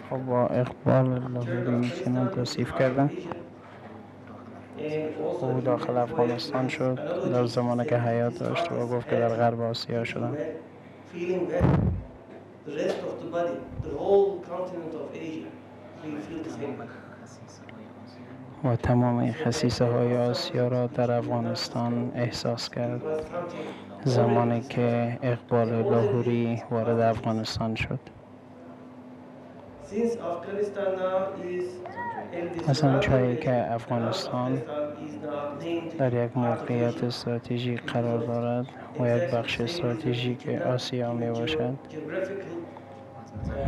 خب با اقبال لاهوری کنون توصیف کردن. او داخل افغانستان شد در زمانی که حیات داشت و گفت که در غرب آسیا شدن و تمام خصیصه های آسیا را در افغانستان احساس کرد زمانی که اقبال لاهوری وارد افغانستان شد. از آنجایی که افغانستان در یک موقعیت استراتژیک قرار دارد و یک بخش استراتژیک آسیا می باشد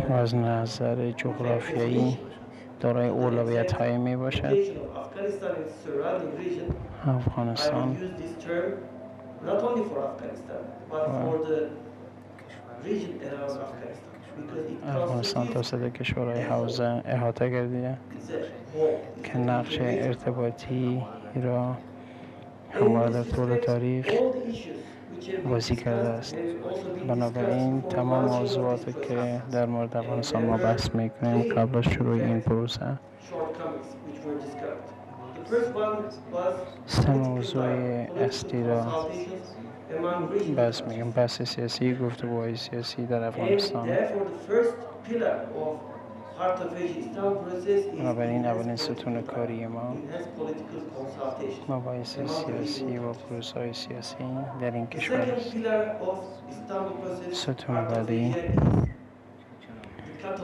و از نظر جغرافیایی دارای اولویت های می باشد، افغانستان توسط کشورهای حوزه احاطه گردیده که نقش ارتباطی را همواره در طول تاریخ بازی کرده است. بنابراین تمام موضوعاتی که در مورد افغانستان ما بحث میکنیم قبل از شروع این پروسه، سه موضوع اصلی را بحث سیاسی، گفتگوهای سیاسی در افغانستان. بنابراین اولین ستون کاری ما مباحث سیاسی و پروسه‌های سیاسی در این کشور است. ستون بعدی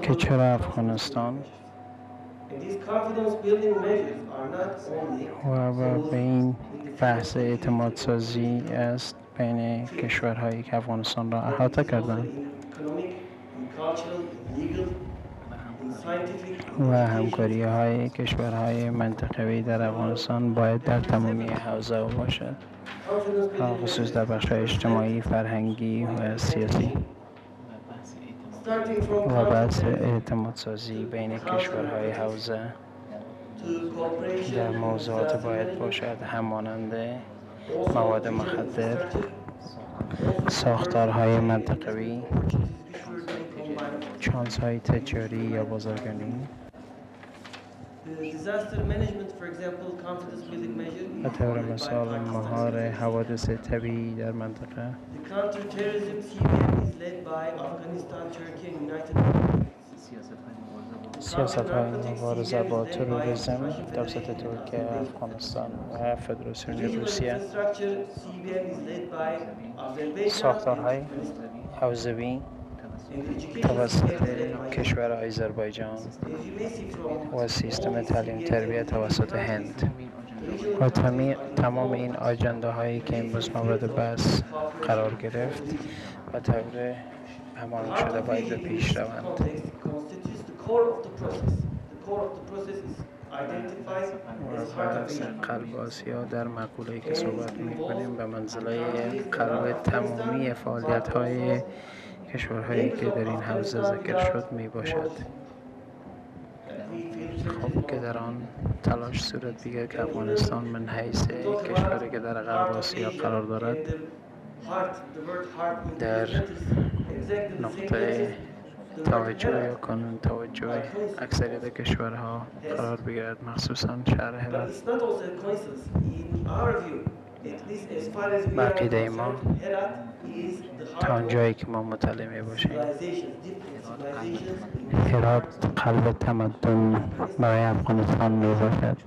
که چرا افغانستان و به این بحث اعتماد سازی است بین کشورهایی که افغانستان را احاطه کردند و همکاری های کشورهای منطقه‌ای در افغانستان باید در تمامی حوزه باشد، خصوص در بخش اجتماعی، فرهنگی و سیاسی. و بحث اعتماد سازی بین کشورهای حوزه در موضوعات باید باشد همانند مواد مخدر، ساختارهای منطقه‌ای، شانس‌های تجاری یا بازرگانی. به طور مثال مهار حوادث طبیعی در منطقه. سیاست‌های مبارزه با تروریسم توسط ترکیه، افغانستان و فدراسیون روسیه. ساختارهای حوزوی توسط کشور آذربایجان و سیستم تعلیم تربیت توسط هند. و تمام این آجنده هایی که امروز مورد بحث قرار گرفت و طور همان شده باید به پیش روند. قلب آسیا در مقوله‌ای که صحبت می‌کنیم به منزله قلب تمامی فعالیت‌های کشورهایی که در این حوزه ذکر شد می باشد. خب که در آن تلاش صورت بگیرد که افغانستان من حیث کشوری که در غرب آسیا قرار دارد در نقطه توجه یا کانون توجه اکثریت کشورها قرار بگیرد، مخصوصا شهر هرات. به عقیده ما تا آنجایی که ما مطلع می باشیم هرات قلب تمدن برای افغانستان می باشد،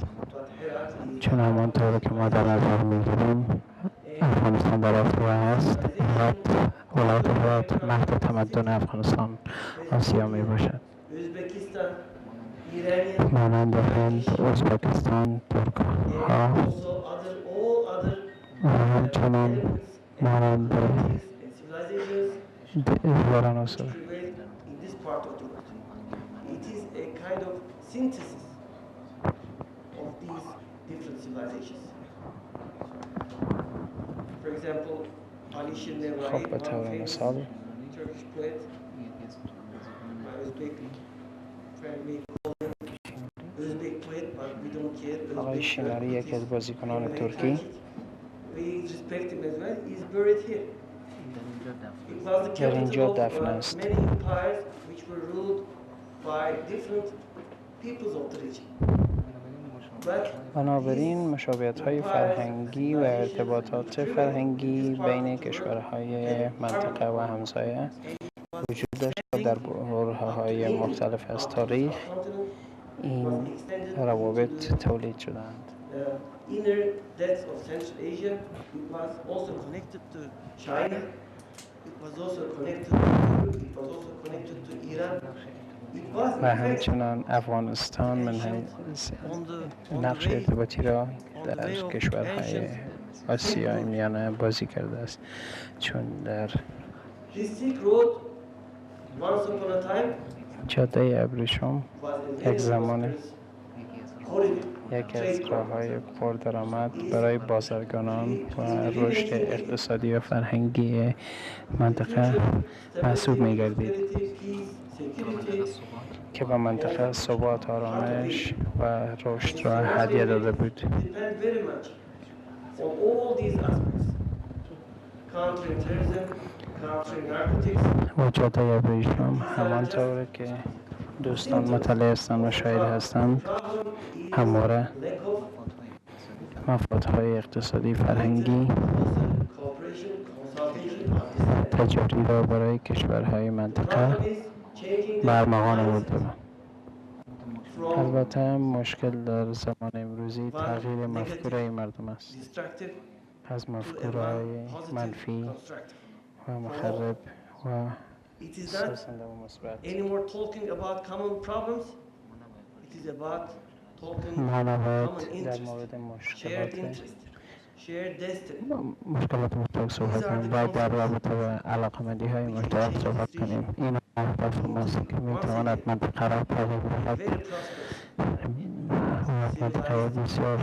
چون همانطور که ما در نظر می گیریم افغانستان در آسیا است. ولایت هرات مهد تمدن افغانستان آسیا می باشد، مانند هند، ازبکستان، ترک‌ها و همچنان مانند دیگر عناصر. خب به طور مثال آقای شیناری، یکی از بازیکنان ترکی، در اینجا دفن است. بنابراین مشابهت‌های فرهنگی و ارتباطات فرهنگی بین کشورهای منطقه و همسایه وجود داشت و در برهه‌های مختلف از تاریخ این روابط تولید شدند. و همچنان افغانستان من نقش ارتباطی را در کشورهای آسیای میانه بازی کرده است، چون در جاده ابریشم یک زمان یکی از راه‌های پردرآمد برای بازرگانان و رشد اقتصادی و فرهنگی منطقه محسوب می‌گردید که به منطقه ثبات، آرامش و رشد را هدیه داده بود. و جاده ابریشم همانطور که دوستان مطلع هستند و شاهد هستند همواره مفادهای اقتصادی، فرهنگی، تجاری را برای کشورهای منطقه برمغان آورده بود. البته مشکل در زمان امروزی تغییر مفکوره مردم است. از مفکوره‌های منفی و مخرب و سازنده و مثبت ما نباید در مورد مشکلات مشترک صحبت کنیم، باید در رابطه با علاقه‌مندی‌های مشترک صحبت کنیم. این هدف ماست که می‌تواند منطقه را تغییر دهد و منطقه بسیار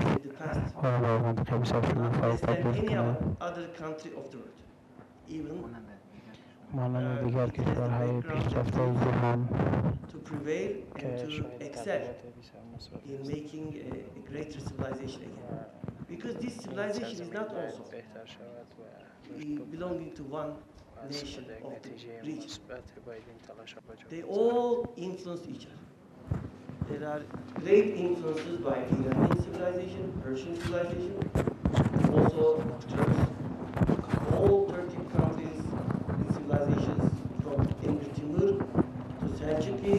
شکوفا تبدیل کند مانند دیگر کشورهای پیشرفته جهان که شاید تغییرات بسیار مثبت because this civilization is not also belonging to one nation of the region. They all influence each other. There are great influences by Iranian civilization, Persian civilization, also Turks. All Turkic countries and civilizations from Emir Timur to Selçuklu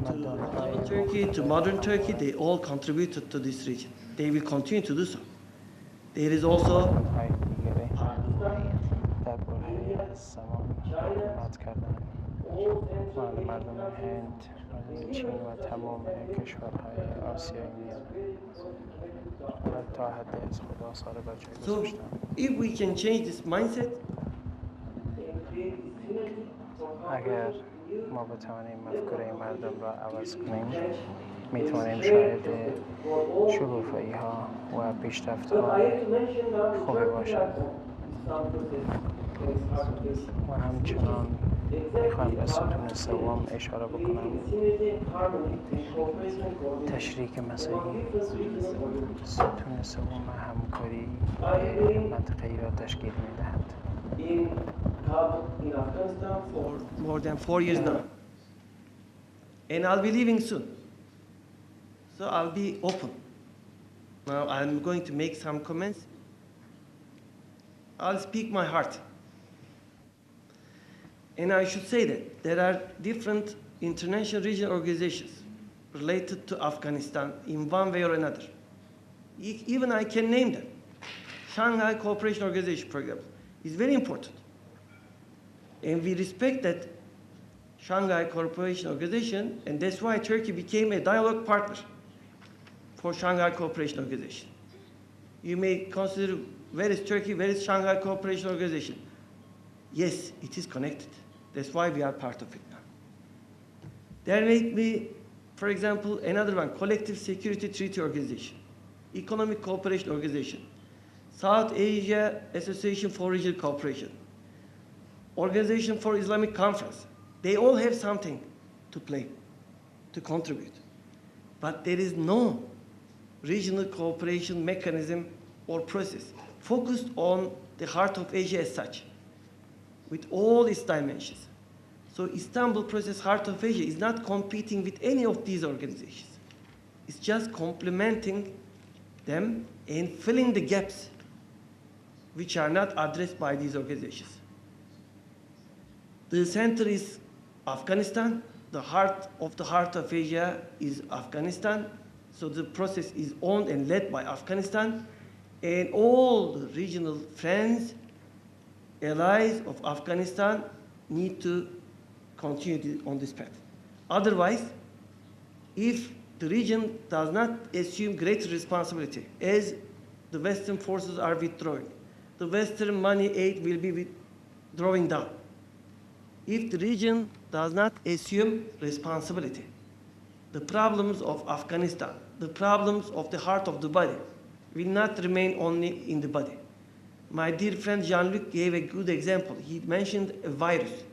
to Ottoman Turkey to modern Turkey, they all contributed to this region. They will continue to do so. There is also مردم هند، چین و تمام کشورهای آسیایی تا حدی از خود آثار بر جای گذاشتند. So if we can change this mindset, اگر ما بتوانیم مفکوره مردم را عوض کنیم، میتوانیم شاهد شکوفایی ها و پیشرفت ها خوبی باشد. و همچنان میخوایم به ستون سوم اشاره بکنم، تشریک مساعی. ستون سوم همکاری منطقه‌ای را تشکیل میدهد. In Afghanistan for more than 4 years now, and I'll be leaving soon. So I'll be open. Now I'm going to make some comments. I'll speak my heart. And I should say that there are different international regional organizations related to Afghanistan in one way or another. Even I can name them. Shanghai Cooperation Organization, for example, is very important. And we respect that Shanghai Cooperation Organization, and that's why Turkey became a dialogue partner for Shanghai Cooperation Organization. You may consider, where is Turkey, where is Shanghai Cooperation Organization? Yes, it is connected. That's why we are part of it now. There may be, for example, another one, Collective Security Treaty Organization, Economic Cooperation Organization, South Asia Association for Regional Cooperation, Organization for Islamic Conference. They all have something to play, to contribute. But there is no regional cooperation mechanism or process focused on the heart of Asia as such. with all its dimensions. So Istanbul Process Heart of Asia is not competing with any of these organizations. It's just complementing them and filling the gaps which are not addressed by these organizations. The center is Afghanistan. The heart of Asia is Afghanistan. So the process is owned and led by Afghanistan. And all the regional friends, allies of Afghanistan need to continue on this path. Otherwise, if the region does not assume greater responsibility as the Western forces are withdrawing, the Western money aid will be withdrawing down. If the region does not assume responsibility, the problems of Afghanistan, the problems of the heart of the body will not remain only in the body. My dear friend Jean-Luc gave a good example. He mentioned a virus.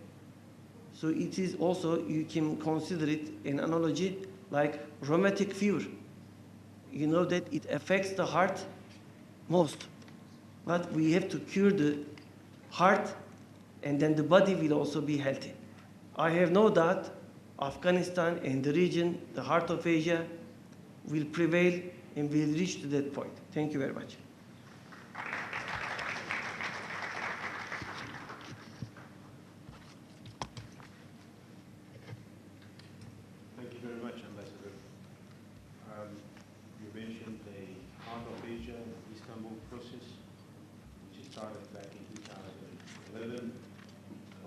So it is also, you can consider it an analogy like rheumatic fever. You know that it affects the heart most. But we have to cure the heart, and then the body will also be healthy. I have no doubt Afghanistan and the region, the heart of Asia, will prevail and will reach to that point. Thank you very much. Thank you very much, Ambassador. You mentioned the Heart of Asia, the Istanbul process, which started back in 2011, and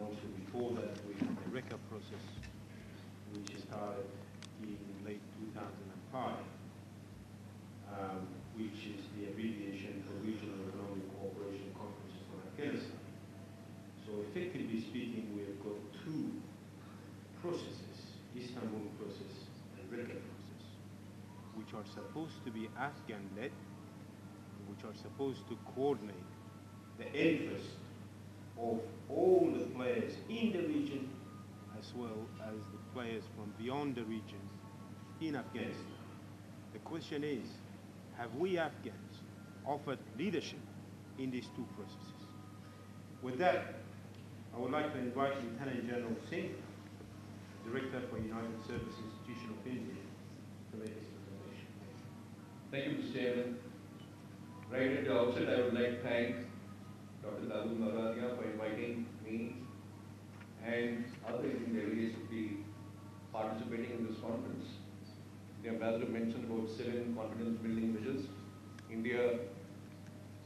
also before that with the RECA process, which started in late 2005, which is the abbreviation for Regional Economic Cooperation Conferences for Afghanistan. So effectively speaking, we have got two processes, Istanbul process and RECA process, which are supposed to be Afghan-led, which are supposed to coordinate the interest of all the players in the region as well as the players from beyond the region in Afghanistan. The question is, have we Afghans offered leadership in these two processes? With that, I would like to invite Lieutenant General Singh, Director for United Service Institution of India, to make his presentation. Thank you, Mr. Chairman. Right at the outset, I would like to thank Dr. Dalu Naradia for inviting me and other Indian delegates to be participating in this conference. The Ambassador mentioned about 7 confidence building measures. India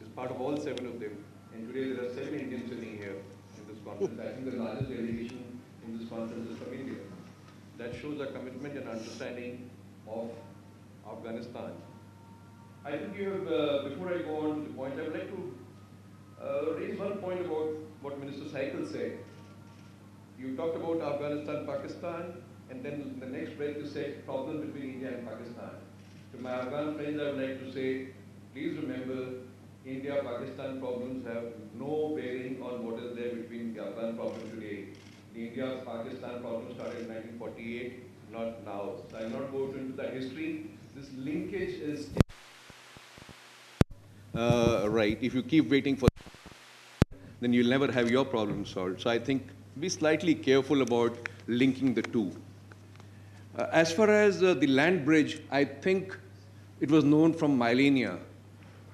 is part of all 7 of them. And today there are 7 Indians sitting here in this conference. I think the largest delegation in this conference is from India. That shows our commitment and understanding of Afghanistan. I think you have, before I go on to the point, I would like to raise one point about what Minister Saikel said. You talked about Afghanistan, Pakistan, and then in the next breath you said problem between India and Pakistan. To my Afghan friends, I would like to say, please remember, India-Pakistan problems have no bearing on what is there between the Afghan problem today. The India-Pakistan problem started in 1948, not now. So I will not go into that history. This linkage is right. If you keep waiting for, then you'll never have your problem solved. So I think be slightly careful about linking the two. As far as the land bridge, I think it was known from millennia.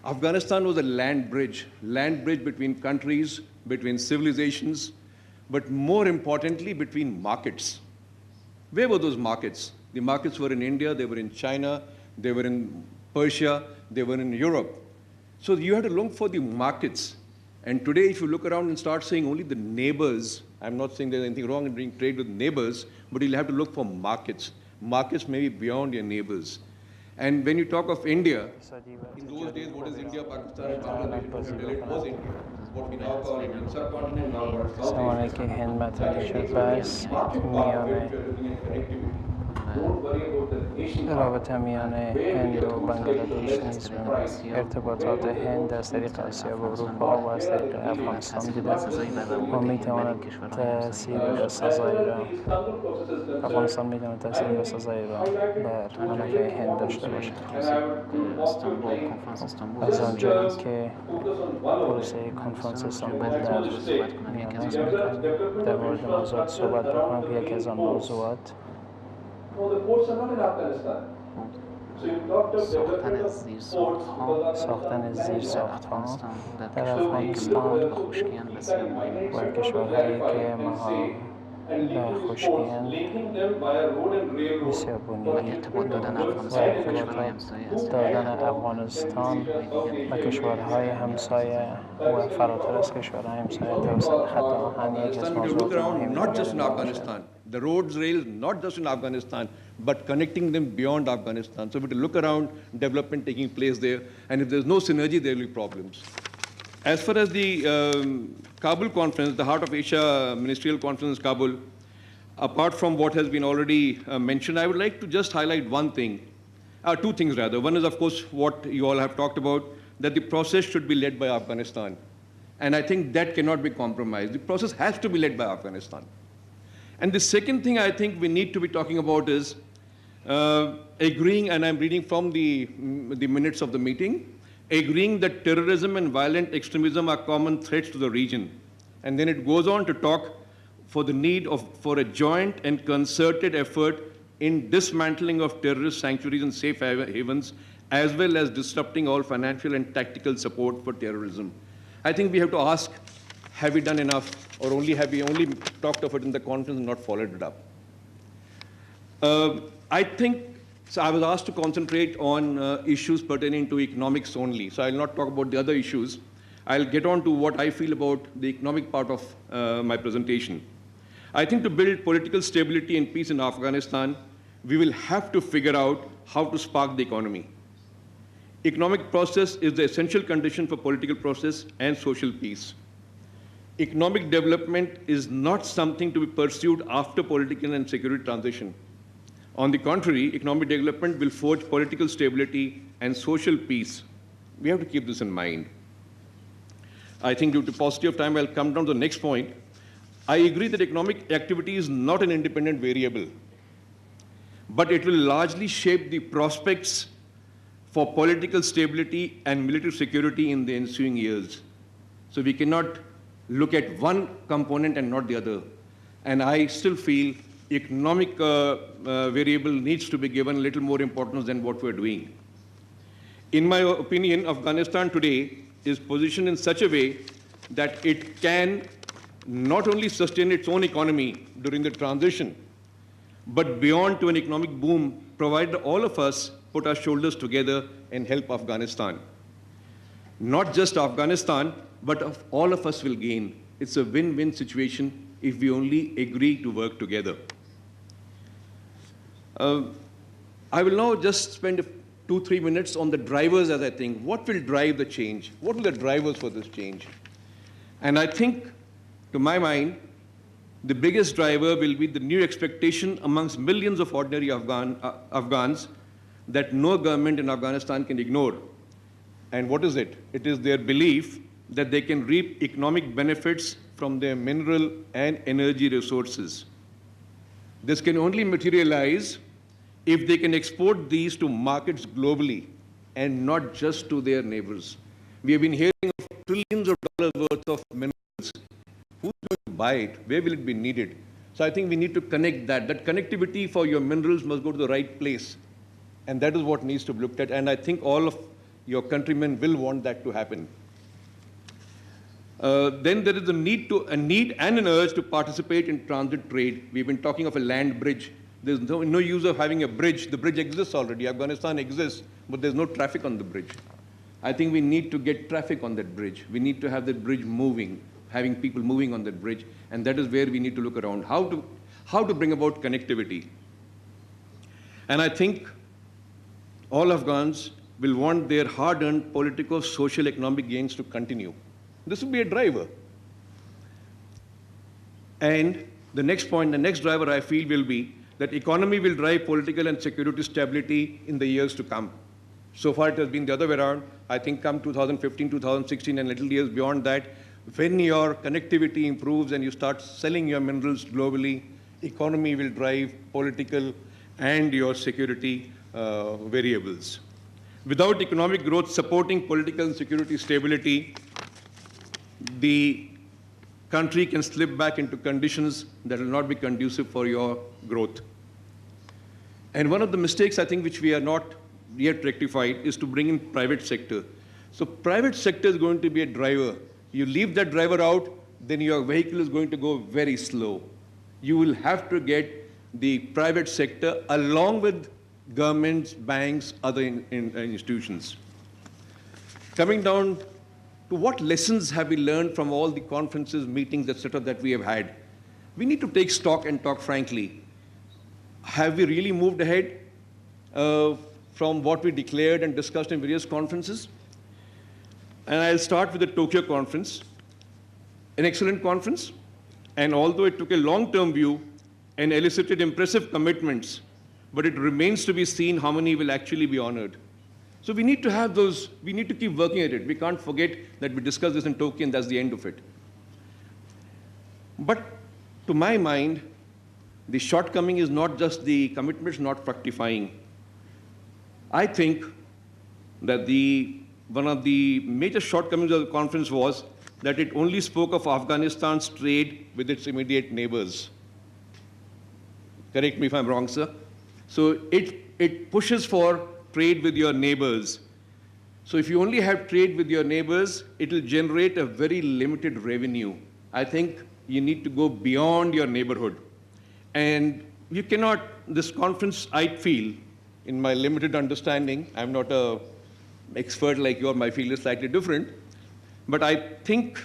Afghanistan was a land bridge between countries, between civilizations, but more importantly, between markets. Where were those markets? The markets were in India, they were in China, they were in Persia, they were in Europe. So you have to look for the markets. And today, if you look around and start saying only the neighbors, I'm not saying there's anything wrong in doing trade with neighbors, but you'll have to look for markets. Markets may be beyond your neighbors. And when you talk of India, in those days, what is India, Pakistan, and Bangladesh? It was India. What we now call Indian subcontinent, now called South زمانی Asia. که هند مطرح That شد is بس market power, میانه where we are looking at connectivity. don't worry about the nation part. رابطه میان هند و بنگلادش نیز ارتباطات هند از طریق آسیا و اروپا و از طریق افغانستان دیده و میتواند تأثیر بسزایی را افغانستان میتواند تأثیر بسزایی را بر منافع هند داشته باشد. از آنجایی که پروسه کنفرانس استانبول در میان است میتونم در مورد موضوعات صحبت بکنم که یکی از آن موضوعات No, the ports are not in Afghanistan. So you talked of development of ports because ساختن زیرساخت‌ها در افغانستان و کشورهایی که در خشکی‌اند بسیار بنیادی و ارتباط دادن افغانستان و کشورهای همسایه و فراتر از کشورهای همسایه توسط خط آهن یکی از موضوعات مهم not just in Afghanistan. The roads, rails, not just in Afghanistan, but connecting them beyond Afghanistan. So we have to look around development taking place there, and if there's no synergy, there will be problems. As far as the Kabul conference, the Heart of Asia Ministerial Conference in Kabul, apart from what has been already mentioned, I would like to just highlight one thing, two things rather. One is, of course, what you all have talked about, that the process should be led by Afghanistan. And I think that cannot be compromised. The process has to be led by Afghanistan. And the second thing I think we need to be talking about is agreeing, and I'm reading from the minutes of the meeting, agreeing that terrorism and violent extremism are common threats to the region. And then it goes on to talk for the need for a joint and concerted effort in dismantling of terrorist sanctuaries and safe havens, as well as disrupting all financial and tactical support for terrorism. I think we have to ask, have we done enough, or have we only talked of it in the conference and not followed it up? I think, so I was asked to concentrate on issues pertaining to economics only. So I'll not talk about the other issues. I'll get on to what I feel about the economic part of my presentation. I think to build political stability and peace in Afghanistan, we will have to figure out how to spark the economy. Economic process is the essential condition for political process and social peace. Economic development is not something to be pursued after political and security transition. On the contrary, economic development will forge political stability and social peace. We have to keep this in mind. I think due to paucity of time, I'll come down to the next point. I agree that economic activity is not an independent variable, but it will largely shape the prospects for political stability and military security in the ensuing years. So we cannot look at one component and not the other. And I still feel economic variable needs to be given a little more importance than what we're doing. In my opinion, Afghanistan today is positioned in such a way that it can not only sustain its own economy during the transition, but beyond to an economic boom, provided all of us put our shoulders together and help Afghanistan. Not just Afghanistan, but all of us will gain. It's a win-win situation if we only agree to work together. I will now just spend 2-3 minutes on the drivers as I think. What will drive the change? What are the drivers for this change? And I think, to my mind, the biggest driver will be the new expectation amongst millions of ordinary Afghans that no government in Afghanistan can ignore. And what is it? It is their belief that they can reap economic benefits from their mineral and energy resources. This can only materialize if they can export these to markets globally and not just to their neighbors. We have been hearing of trillions of dollars worth of minerals. Who's going to buy it? Where will it be needed? So I think we need to connect that. That connectivity for your minerals must go to the right place. And that is what needs to be looked at. And I think all of your countrymen will want that to happen. Then there is a need and an urge to participate in transit trade. We've been talking of a land bridge. There's no use of having a bridge. The bridge exists already. Afghanistan exists, but there's no traffic on the bridge. I think we need to get traffic on that bridge. We need to have that bridge moving, having people moving on that bridge, and that is where we need to look around. How to bring about connectivity. And I think all Afghans will want their hard-earned political, social, economic gains to continue. This will be a driver. And the next point, the next driver I feel will be that economy will drive political and security stability in the years to come. So far it has been the other way around. I think come 2015, 2016 and little years beyond that, when your connectivity improves and you start selling your minerals globally, economy will drive political and your security variables. Without economic growth supporting political and security stability, the country can slip back into conditions that will not be conducive for your growth. And one of the mistakes I think which we are not yet rectified is to bring in private sector. So private sector is going to be a driver. You leave that driver out, then your vehicle is going to go very slow. You will have to get the private sector along with governments, banks, other institutions. Coming down to what lessons have we learned from all the conferences, meetings, etc. that we have had? We need to take stock and talk frankly. Have we really moved ahead from what we declared and discussed in various conferences? And I'll start with the Tokyo conference, an excellent conference. And although it took a long-term view and elicited impressive commitments, but it remains to be seen how many will actually be honored. So we need to have those, we need to keep working at it. We can't forget that we discussed this in Tokyo and that's the end of it. But to my mind, the shortcoming is not just the commitments not fructifying. I think that one of the major shortcomings of the conference was that it only spoke of Afghanistan's trade with its immediate neighbors. Correct me if I'm wrong, sir. So it pushes for trade with your neighbors. So if you only have trade with your neighbors, it will generate a very limited revenue. I think you need to go beyond your neighborhood. And you cannot, this conference, I feel, in my limited understanding, I'm not an expert like you, my field is slightly different, but I think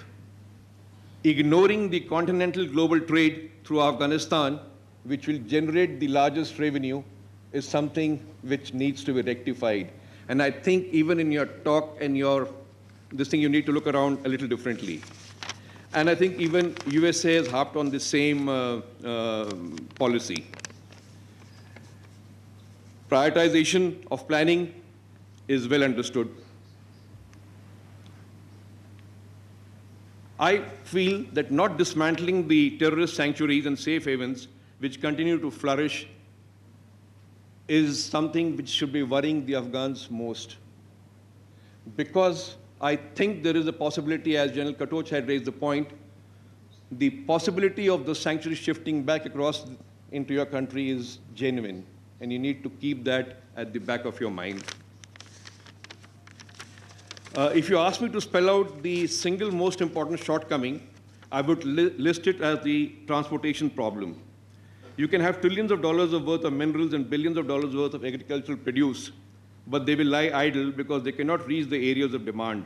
ignoring the continental global trade through Afghanistan, which will generate the largest revenue, is something which needs to be rectified. And I think even in your talk and this thing, you need to look around a little differently. And I think even USA has harped on the same policy. Prioritization of planning is well understood. I feel that not dismantling the terrorist sanctuaries and safe havens which continue to flourish is something which should be worrying the Afghans most. Because I think there is a possibility, as General Katoch had raised the point, the possibility of the sanctuary shifting back across into your country is genuine, and you need to keep that at the back of your mind. If you ask me to spell out the single most important shortcoming, I would list it as the transportation problem. You can have trillions of dollars worth of minerals and billions of dollars worth of agricultural produce, but they will lie idle because they cannot reach the areas of demand.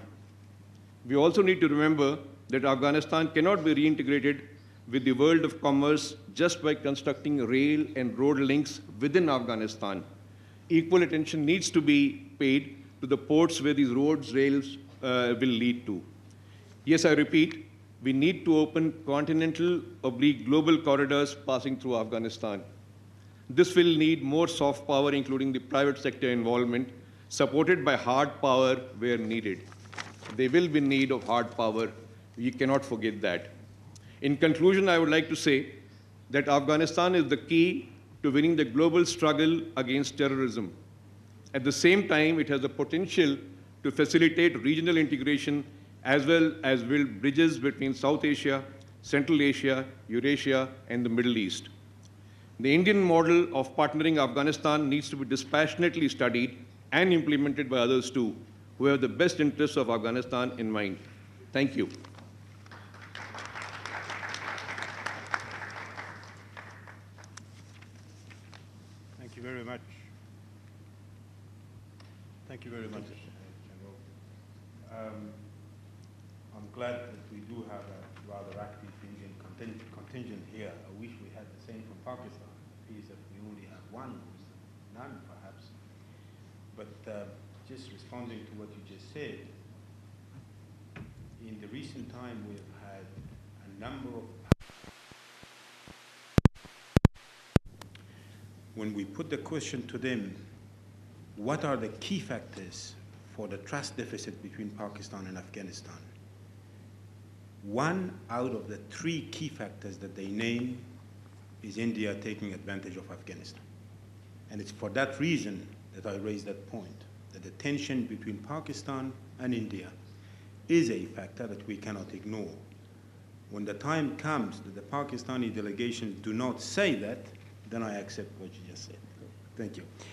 We also need to remember that Afghanistan cannot be reintegrated with the world of commerce just by constructing rail and road links within Afghanistan. Equal attention needs to be paid to the ports where these roads, rails will lead to. Yes, I repeat, we need to open continental/global corridors passing through Afghanistan. This will need more soft power, including the private sector involvement, supported by hard power where needed. There will be need of hard power. We cannot forget that. In conclusion, I would like to say that Afghanistan is the key to winning the global struggle against terrorism. At the same time, it has the potential to facilitate regional integration as well as build bridges between South Asia, Central Asia, Eurasia, and the Middle East. The Indian model of partnering Afghanistan needs to be dispassionately studied and implemented by others too, who have the best interests of Afghanistan in mind. Thank you. Thank you very much. Thank you very much, General. I'm glad that we do have a rather active Indian contingent here. I wish we had the same from Pakistan. It is that we only have one, none perhaps. But just responding to what you just said, in the recent time we have had a number of when we put the question to them, what are the key factors for the trust deficit between Pakistan and Afghanistan? One out of the three key factors that they name is India taking advantage of Afghanistan. And it's for that reason that I raised that point, that the tension between Pakistan and India is a factor that we cannot ignore. When the time comes that the Pakistani delegations do not say that, then I accept what you just said. Thank you.